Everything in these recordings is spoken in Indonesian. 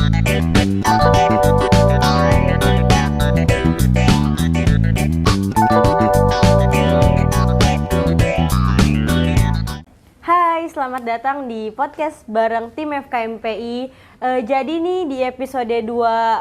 Hai, selamat datang di podcast bareng tim FKMPI. Jadi nih di episode 2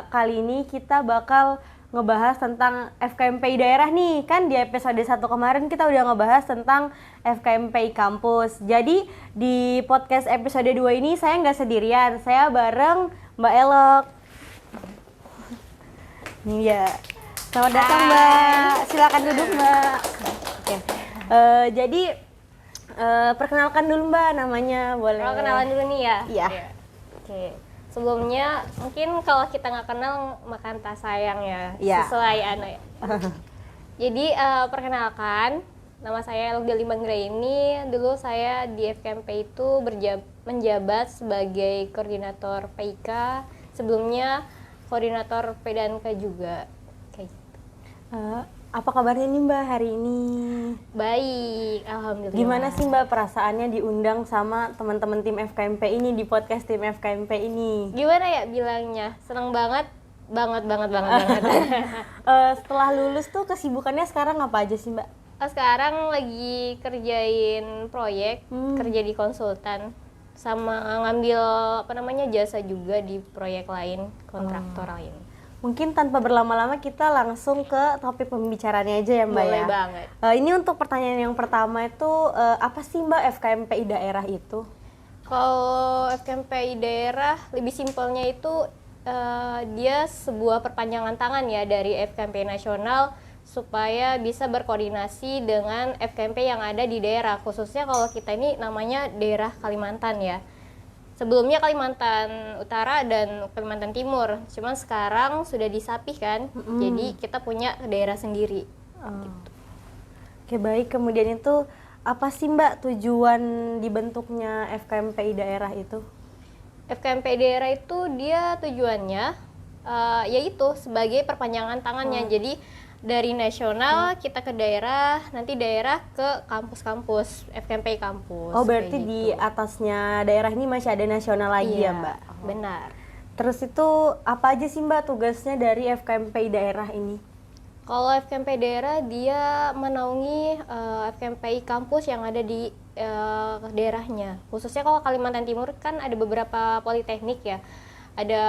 kali ini kita bakal ngebahas tentang FKMPI daerah nih. Kan di episode 1 kemarin kita udah ngebahas tentang FKMPI kampus. Jadi di podcast episode 2 ini saya nggak sendirian, saya bareng Mbak Elok. Nih ya, selamat datang Mbak. Silakan duduk Mbak. Oke. Jadi perkenalkan dulu Mbak namanya, boleh? Kalau kenalan dulu nih ya? Iya. Oke. Sebelumnya mungkin kalau kita nggak kenal makan tak sayang ya, Iya. sesuai ya. Jadi perkenalkan, nama saya Elok Deli Manggraini. Dulu saya di FKMP itu menjabat sebagai koordinator PIK. Sebelumnya koordinator PDANKA juga. Kayak gitu. Apa kabarnya nih Mbak hari ini? Baik, alhamdulillah. Gimana sih Mbak perasaannya diundang sama teman-teman tim FKMP ini di podcast tim FKMP ini? Gimana ya bilangnya? Seneng banget. Setelah lulus tuh kesibukannya sekarang apa aja sih Mbak? Sekarang lagi kerjain proyek, kerja di konsultan, sama ngambil jasa juga di proyek lain, kontraktor lain. Mungkin tanpa berlama-lama kita langsung ke topik pembicaranya aja ya Mbak. Boleh ya? banget. Ini untuk pertanyaan yang pertama itu apa sih Mbak FKMPI daerah itu? Kalau FKMPI daerah lebih simpelnya itu dia sebuah perpanjangan tangan ya dari FKMPI nasional supaya bisa berkoordinasi dengan FKMP yang ada di daerah, khususnya kalau kita ini namanya daerah Kalimantan ya. Sebelumnya Kalimantan Utara dan Kalimantan Timur, cuman sekarang sudah disapih kan, jadi kita punya daerah sendiri. Gitu. Oke baik, kemudian itu apa sih Mbak tujuan dibentuknya FKMPI daerah itu? FKMPI daerah itu dia tujuannya yaitu sebagai perpanjangan tangannya, jadi dari nasional kita ke daerah, nanti daerah ke kampus-kampus, FKMPI kampus. Oh berarti gitu. di atasnya daerah ini masih ada nasional lagi ya Mbak? Benar. Terus itu apa aja sih Mbak tugasnya dari FKMPI daerah ini? Kalau FKMPI daerah dia menaungi FKMPI kampus yang ada di daerahnya. Khususnya kalau Kalimantan Timur kan ada beberapa politeknik ya. Ada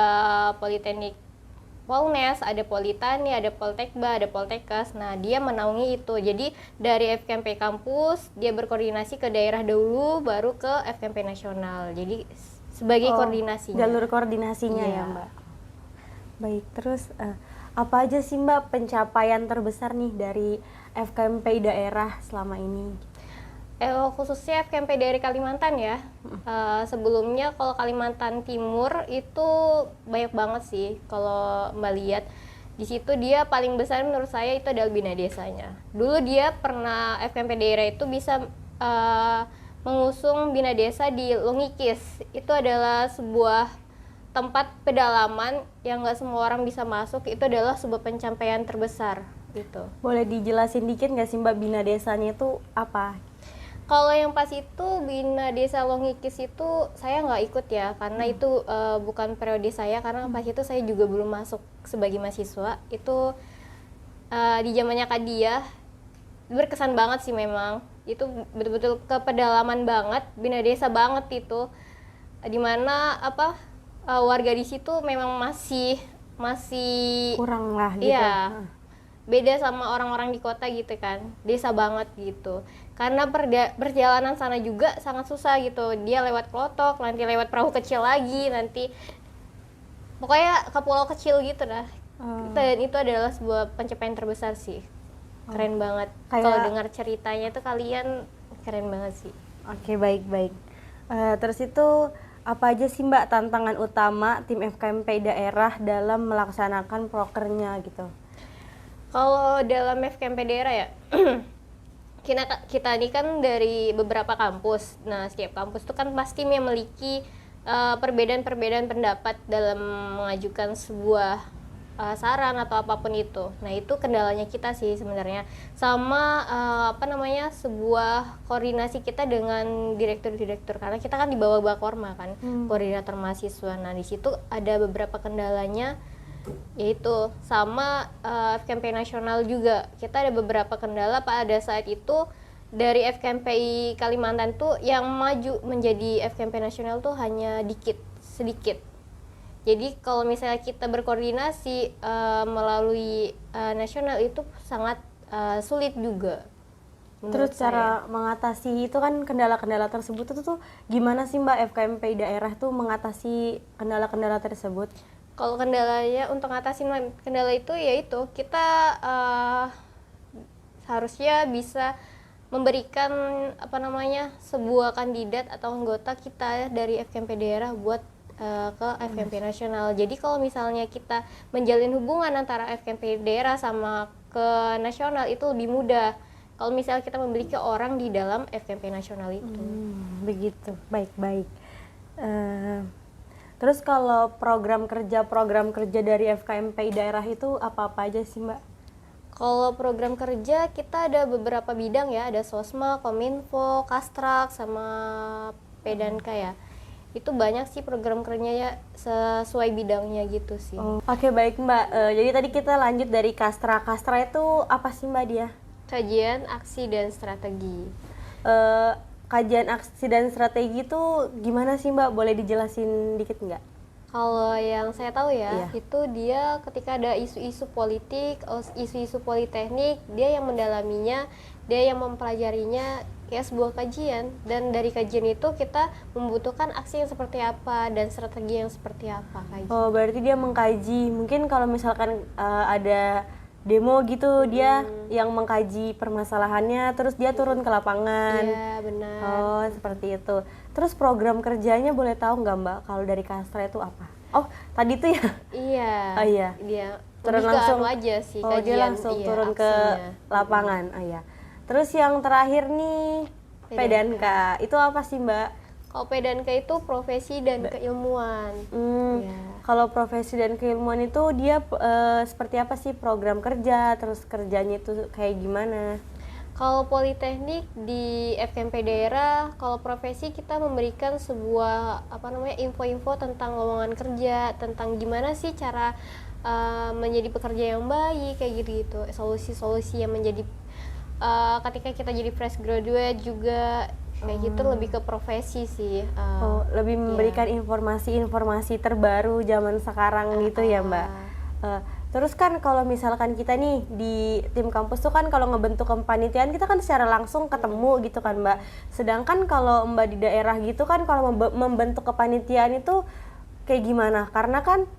Politeknik Polnes, ada Politani, ada Poltekba, ada Poltekkes. Nah, dia menaungi itu. Jadi dari FKMP kampus dia berkoordinasi ke daerah dulu, baru ke FKMP nasional. Jadi sebagai koordinasinya. Jalur koordinasinya ya Mbak. Baik, terus apa aja sih Mbak pencapaian terbesar nih dari FKMPI daerah selama ini? Khususnya FKMP dari Kalimantan ya. Sebelumnya kalau Kalimantan Timur itu banyak banget sih kalau Mbak lihat. Di situ dia paling besar menurut saya itu adalah Bina Desanya. Dulu dia pernah FKMP daerah itu bisa mengusung Bina Desa di Longikis. Itu adalah sebuah tempat pedalaman yang nggak semua orang bisa masuk. Itu adalah sebuah pencapaian terbesar gitu. Boleh dijelasin dikit nggak sih Mbak Bina Desanya itu apa? Kalau yang pas itu Bina Desa Longikis itu saya nggak ikut ya, karena itu bukan periode saya, karena pas itu saya juga belum masuk sebagai mahasiswa. Itu di zamannya Kak Diah, berkesan banget sih memang. Itu betul-betul ke pedalaman banget, Bina Desa banget itu. Dimana warga di situ memang masih Kurang lah gitu. Iya. Beda sama orang-orang di kota gitu kan, desa banget gitu. Karena perjalanan sana juga sangat susah gitu. Dia lewat klotok, nanti lewat perahu kecil lagi, nanti pokoknya ke pulau kecil gitu dah. Dan itu adalah sebuah pencapaian terbesar sih. Keren banget. Kalau dengar ceritanya tuh kalian keren banget sih. Oke, baik. Terus itu apa aja sih Mbak tantangan utama tim FKMPI daerah dalam melaksanakan prokernya gitu? Kalau dalam FKMP daerah ya, kita ini kan dari beberapa kampus. Nah, setiap kampus itu kan pasti memiliki perbedaan-perbedaan pendapat dalam mengajukan sebuah saran atau apapun itu. Nah itu kendalanya kita sih sebenarnya. Sama sebuah koordinasi kita dengan direktur-direktur, karena kita kan di bawah Bakorma kan, koordinator mahasiswa. Nah di situ ada beberapa kendalanya, yaitu sama FKMPI nasional juga. Kita ada beberapa kendala pada saat itu. Dari FKMPI Kalimantan tuh yang maju menjadi FKMPI nasional tuh hanya sedikit. Jadi kalau misalnya kita berkoordinasi melalui nasional itu sangat sulit juga. Terus cara mengatasi itu kan kendala-kendala tersebut itu tuh gimana sih Mbak FKMPI daerah tuh mengatasi kendala-kendala tersebut? Kalau kendalanya untuk ngatasin kendala itu yaitu kita harusnya bisa memberikan sebuah kandidat atau anggota kita dari FKMPI daerah buat ke FKMPI nasional. Jadi kalau misalnya kita menjalin hubungan antara FKMPI daerah sama ke nasional itu lebih mudah kalau misalnya kita memiliki orang di dalam FKMPI nasional itu. Begitu, baik-baik. Terus kalau program kerja dari FKMPI daerah itu apa-apa aja sih Mbak? Kalau program kerja kita ada beberapa bidang ya, ada Sosma, Kominfo, Kastrak, sama Pedanka ya. Itu banyak sih program kerjanya sesuai bidangnya gitu sih. Oke, baik Mbak. Jadi tadi kita lanjut dari Kastra. Kastra itu apa sih Mbak dia? Kajian, aksi, dan strategi. Kajian aksi dan strategi itu gimana sih Mbak? Boleh dijelasin dikit nggak? Kalau yang saya tahu ya, itu dia ketika ada isu-isu politik, isu-isu politeknik, dia yang mendalaminya, dia yang mempelajarinya, kayak sebuah kajian. Dan dari kajian itu kita membutuhkan aksi yang seperti apa dan strategi yang seperti apa kayak gitu. Oh, berarti dia mengkaji. Mungkin kalau misalkan ada demo gitu, dia yang mengkaji permasalahannya, terus dia turun ke lapangan. Iya, benar. Oh, seperti itu. Terus program kerjanya boleh tahu nggak Mbak, kalau dari Kastra itu apa? Oh, tadi tuh ya? Iya. Oh iya. Dia Turun lebih langsung ke aja sih kajian. dia langsung turun ke lapangan. Oh iya. Terus yang terakhir nih, Pedanka. Itu apa sih Mbak? Kalau Pedanka itu profesi dan keilmuan. Kalau profesi dan keilmuan itu dia seperti apa sih program kerja, terus kerjanya itu kayak gimana? Kalau politeknik di FKMPI daerah, kalau profesi kita memberikan sebuah info-info tentang lowongan kerja, tentang gimana sih cara menjadi pekerja yang baik kayak gitu-gitu, solusi-solusi yang menjadi ketika kita jadi fresh graduate juga kayak gitu, lebih ke profesi sih. Lebih memberikan informasi-informasi terbaru zaman sekarang gitu ya Mbak. Terus kan kalau misalkan kita nih di tim kampus tuh kan kalau ngebentuk kepanitiaan kita kan secara langsung ketemu gitu kan Mbak. Sedangkan kalau Mbak di daerah gitu kan kalau membentuk kepanitiaan itu kayak gimana? Karena kan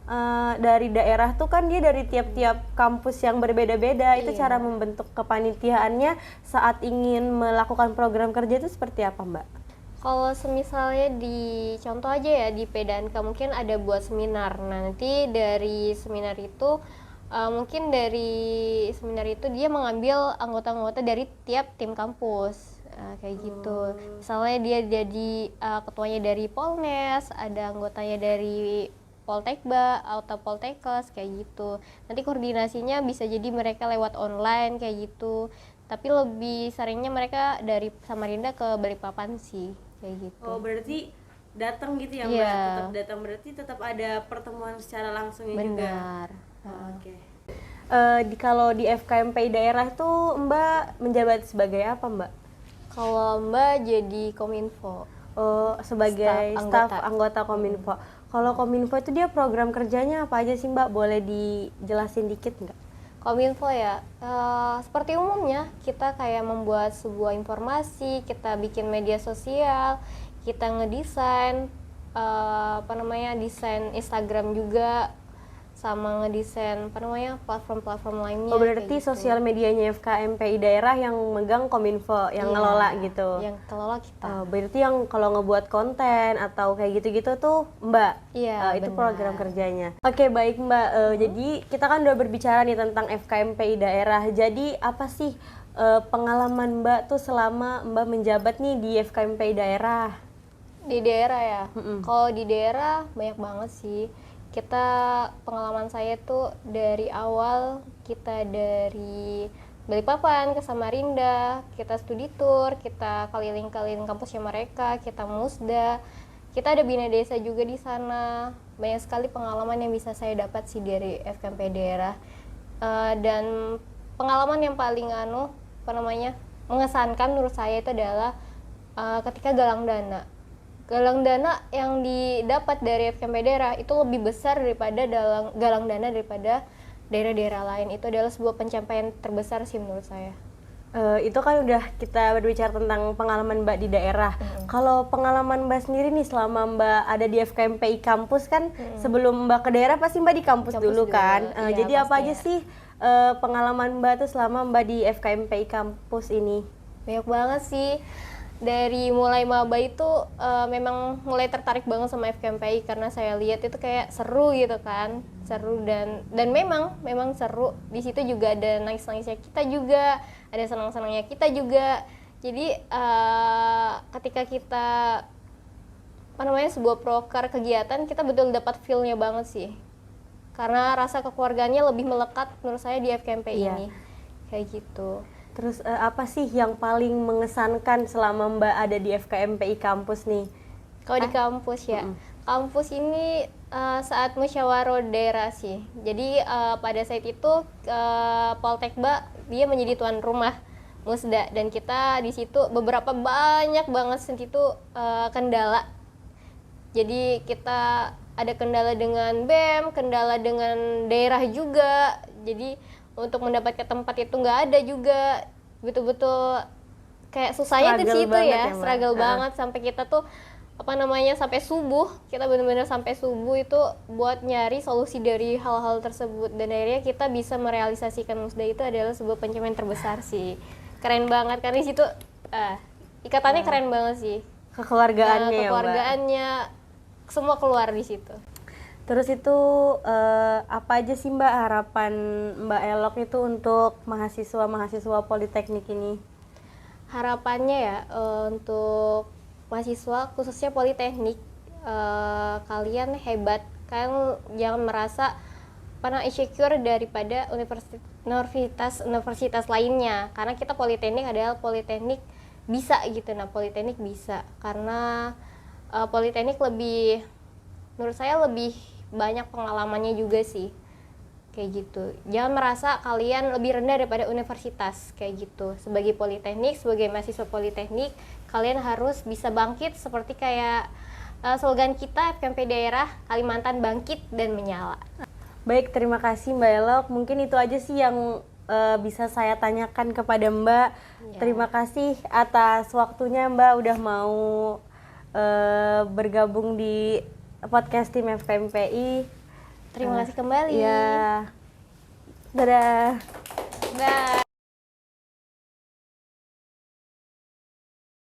dari daerah tuh kan dia dari tiap-tiap kampus yang berbeda-beda. Itu cara membentuk kepanitiaannya saat ingin melakukan program kerja itu seperti apa Mbak? Kalau semisalnya di contoh aja ya di Pedanka mungkin ada buat seminar. Nanti dari seminar itu mungkin dari seminar itu dia mengambil anggota-anggota dari tiap tim kampus. Kayak gitu. Misalnya dia jadi ketuanya dari Polnes, ada anggotanya dari Poltekba atau Poltekkes kayak gitu. Nanti koordinasinya bisa jadi mereka lewat online kayak gitu. Tapi lebih seringnya mereka dari Samarinda ke Balikpapan sih kayak gitu. Oh, berarti datang gitu ya Mbak? Tetap datang, berarti tetap ada pertemuan secara langsungnya juga. Benar. Oke. Kalau di FKMPI daerah tuh Mbak menjabat sebagai apa Mbak? Kalau Mbak jadi Kominfo. Oh, sebagai staf anggota Kominfo. Kalau Kominfo itu dia program kerjanya apa aja sih Mbak? Boleh dijelasin dikit nggak? Kominfo ya, seperti umumnya kita kayak membuat sebuah informasi, kita bikin media sosial, kita ngedesain desain Instagram juga, sama ngedesain platform-platform lainnya. Oh, berarti sosial medianya FKMPI daerah yang megang Kominfo, yang ngelola gitu. Yang kelola kita. Berarti yang kalau ngebuat konten atau kayak gitu-gitu tuh Mbak. Iya, itu program kerjanya. Oke, baik Mbak. Jadi kita kan udah berbicara nih tentang FKMPI daerah. Jadi apa sih pengalaman Mbak tuh selama Mbak menjabat nih di FKMPI daerah? Di daerah ya. Kalau di daerah banyak banget sih. Kita pengalaman saya tuh dari awal kita dari Balikpapan ke Samarinda, kita studi tour, kita keliling-keliling kampusnya mereka, kita musda, kita ada bina desa juga di sana. Banyak sekali pengalaman yang bisa saya dapat sih dari FKMP daerah. Dan pengalaman yang paling mengesankan menurut saya itu adalah ketika galang dana. Galang dana yang didapat dari FKMP daerah itu lebih besar daripada galang dana daripada daerah-daerah lain. Itu adalah sebuah pencapaian terbesar sih menurut saya. Itu kan udah kita berbicara tentang pengalaman Mbak di daerah. Kalau pengalaman Mbak sendiri nih selama Mbak ada di FKMPI kampus kan, sebelum Mbak ke daerah pasti Mbak di kampus dulu kan. Iya, Jadi apa pasti aja ya. sih pengalaman Mbak tuh selama Mbak di FKMPI kampus ini? Banyak banget sih. Dari mulai maba itu memang mulai tertarik banget sama FKMPI karena saya lihat itu kayak seru gitu kan, seru dan memang seru. Di situ juga ada nangis-nangisnya kita juga, ada senang-senangnya kita juga. Jadi ketika kita sebuah proker kegiatan, kita betul dapat feel-nya banget sih. Karena rasa kekeluargaannya lebih melekat menurut saya di FKMPI ini. Kayak gitu. Terus apa sih yang paling mengesankan selama Mbak ada di FKMPI kampus nih? Kalau di kampus ya, kampus ini saat musyawarah daerah sih. Jadi pada saat itu Poltekba dia menjadi tuan rumah musda dan kita di situ banyak banget itu kendala. Jadi kita ada kendala dengan BEM, kendala dengan daerah juga. Jadi untuk mendapatkan tempat itu nggak ada juga, betul-betul kayak susahnya di situ ya, struggle banget sampai kita tuh sampai subuh, kita benar-benar sampai subuh itu buat nyari solusi dari hal-hal tersebut dan akhirnya kita bisa merealisasikan musda. Itu adalah sebuah pencapaian terbesar sih, keren banget karena di situ ikatannya keren banget sih, kekeluargaannya semua keluar di situ. Terus itu apa aja sih Mbak harapan Mbak Elok itu untuk mahasiswa Politeknik ini? Harapannya ya untuk mahasiswa khususnya Politeknik, kalian hebat, kalian jangan merasa insecure daripada universitas lainnya, karena kita Politeknik adalah Politeknik bisa gitu. Nah, Politeknik bisa karena Politeknik menurut saya lebih banyak pengalamannya juga sih, kayak gitu. Jangan merasa kalian lebih rendah daripada universitas, kayak gitu. Sebagai Politeknik, sebagai mahasiswa Politeknik, kalian harus bisa bangkit seperti kayak slogan kita FKMP daerah Kalimantan, bangkit dan menyala. Baik, terima kasih Mbak Elok. Mungkin itu aja sih yang bisa saya tanyakan kepada Mbak. Ya. Terima kasih atas waktunya Mbak udah mau bergabung di podcast tim FKMPI. Terima kasih kembali. Ya. Dadah. Bye.